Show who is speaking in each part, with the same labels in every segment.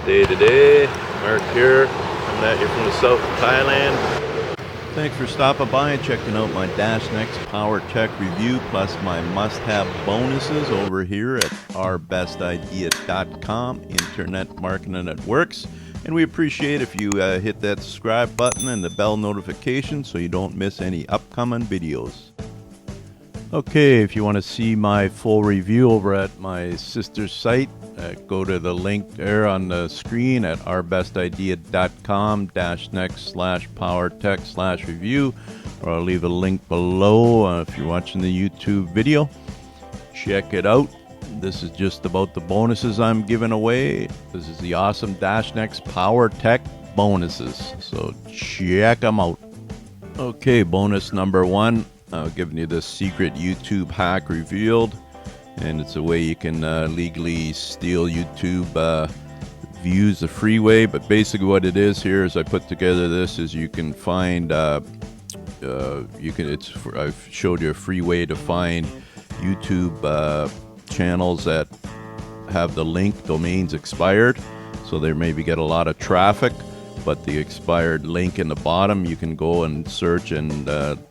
Speaker 1: Day to day, Mark here, coming at you from the south of Thailand. Thanks for stopping by and checking out my DashNex PowerTech review, plus my must-have bonuses over here at ourbestidea.com, internet marketing that works. And we appreciate if you hit that subscribe button and the bell notification so you don't miss any upcoming videos. Okay, if you want to see my full review over at my sister's site, go to the link there on the screen at ourbestidea.com DashNex/PowerTech/review, or I'll leave a link below if you're watching the YouTube video. Check it out. This is just about the bonuses I'm giving away. This is the awesome DashNex PowerTech bonuses, so check them out. Okay, bonus number one. Giving you this secret YouTube hack revealed, and it's a way you can legally steal YouTube views the free way. But basically what it is here is I put together this is you can find I've showed you a free way to find YouTube channels that have the link domains expired, so they maybe get a lot of traffic, but the expired link in the bottom, you can go and search and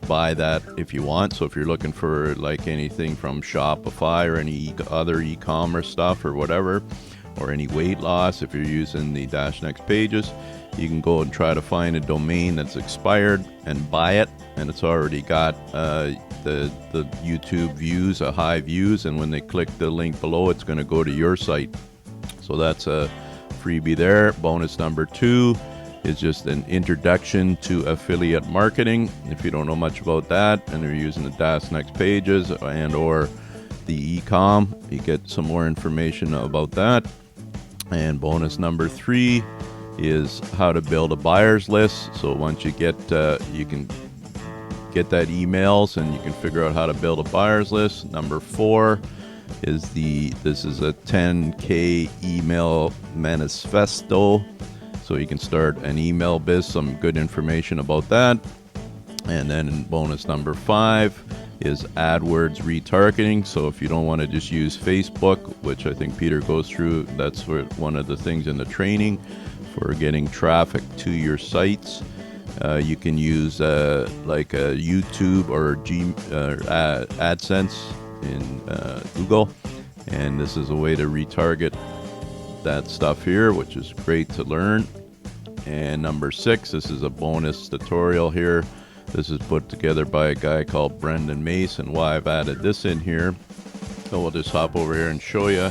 Speaker 1: buy that if you want. So if you're looking for like anything from Shopify or any other e-commerce stuff or whatever, or any weight loss, if you're using the DashNexPages, you can go and try to find a domain that's expired and buy it, and it's already got the YouTube views, high views, and when they click the link below, it's going to go to your site. So that's a freebie there. Bonus number two is just an introduction to affiliate marketing. If you don't know much about that and you're using the DashNexPages and or the eCom, you get some more information about that. And bonus number three is how to build a buyer's list. So once you get you can get that emails and you can figure out how to build a buyer's list. Number four is this is a 10K email manifesto. So you can start an email biz, some good information about that. And then bonus number five is AdWords retargeting. So if you don't want to just use Facebook, which I think Peter goes through, that's one of the things in the training for getting traffic to your sites. You can use like a YouTube or AdSense in Google. And this is a way to retarget that stuff here, which is great to learn. And number six, this is a bonus tutorial here. This is put together by a guy called Brendan Mace, and why I've added this in here. So we'll just hop over here and show you.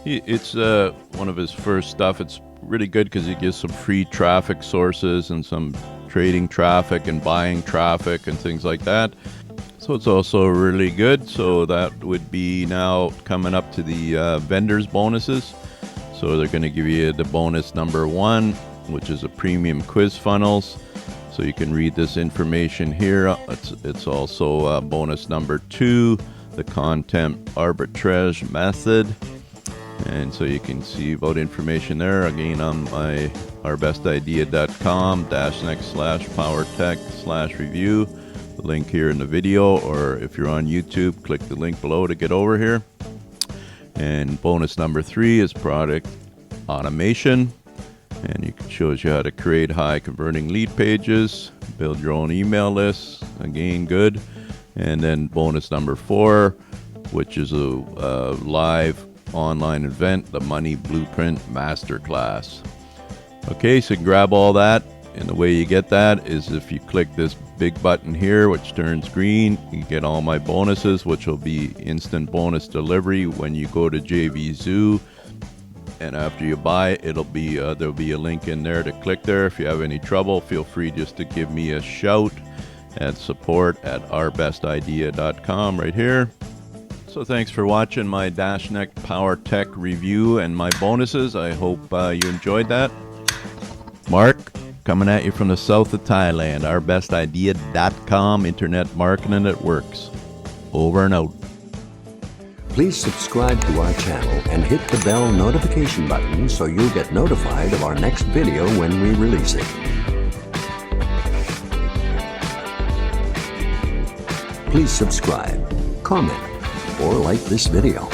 Speaker 1: It's one of his first stuff. It's really good because he gives some free traffic sources and some trading traffic and buying traffic and things like that. So it's also really good. So that would be now coming up to the vendors bonuses. So they're going to give you the bonus number one, which is a premium quiz funnels. So you can read this information here. It's also bonus number two, the content arbitrage method. And so you can see about information there again on my ourbestidea.com DashNex/PowerTech/review. The link here in the video, or if you're on YouTube, click the link below to get over here. And bonus number three is product automation, and it shows you how to create high converting lead pages, build your own email lists, again good. And then bonus number four, which is a live online event, the Money Blueprint Masterclass. Okay, so grab all that, and the way you get that is if you click this big button here, which turns green, you get all my bonuses, which will be instant bonus delivery when you go to JVZoo. And after you buy, it'll be there'll be a link in there to click there. If you have any trouble, feel free just to give me a shout at support@ourbestidea.com right here. So thanks for watching my DashNex PowerTech review and my bonuses. I hope you enjoyed that. Mark, coming at you from the south of Thailand, ourbestidea.com, internet marketing that works. Over and out.
Speaker 2: Please subscribe to our channel and hit the bell notification button so you'll get notified of our next video when we release it. Please subscribe, comment, or like this video.